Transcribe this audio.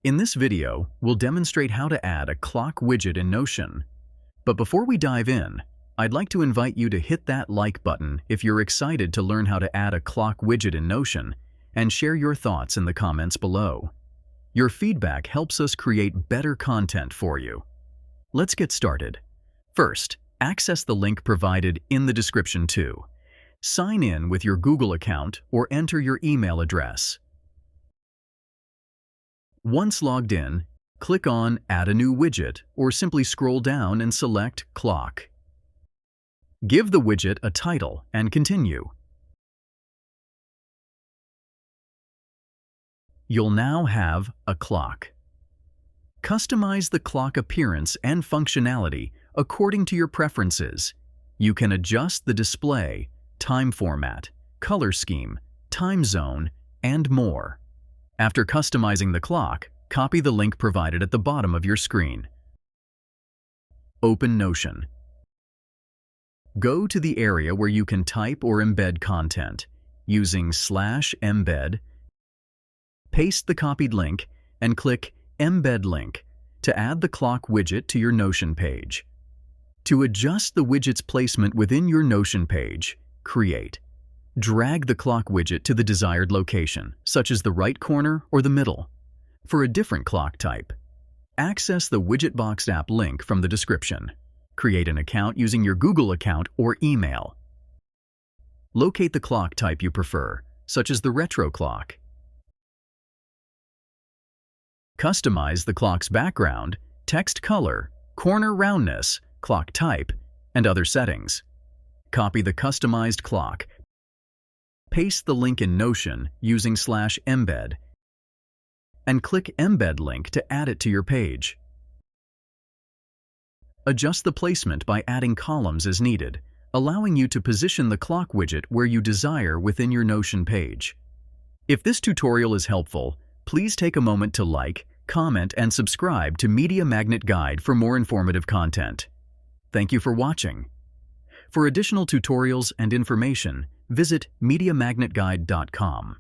In this video, we'll demonstrate how to add a clock widget in Notion. But before we dive in, I'd like to invite you to hit that like button if you're excited to learn how to add a clock widget in Notion, and share your thoughts in the comments below. Your feedback helps us create better content for you. Let's get started. First, access the link provided in the description too. Sign in with your Google account or enter your email address. Once logged in, click on Add a new widget or simply scroll down and select Clock. Give the widget a title and continue. You'll now have a clock. Customize the clock appearance and functionality according to your preferences. You can adjust the display, time format, color scheme, time zone, and more. After customizing the clock, copy the link provided at the bottom of your screen. Open Notion. Go to the area where you can type or embed content. Using /embed, paste the copied link and click Embed Link to add the clock widget to your Notion page. To adjust the widget's placement within your Notion page, drag the clock widget to the desired location, such as the right corner or the middle. For a different clock type, access the Widget Box app link from the description. Create an account using your Google account or email. Locate the clock type you prefer, such as the retro clock. Customize the clock's background, text color, corner roundness, clock type, and other settings. Copy the customized clock. Paste the link in Notion using /embed and click Embed Link to add it to your page. Adjust the placement by adding columns as needed, allowing you to position the clock widget where you desire within your Notion page. If this tutorial is helpful, please take a moment to like, comment, and subscribe to Media Magnet Guide for more informative content. Thank you for watching. For additional tutorials and information, visit MediaMagnetGuide.com.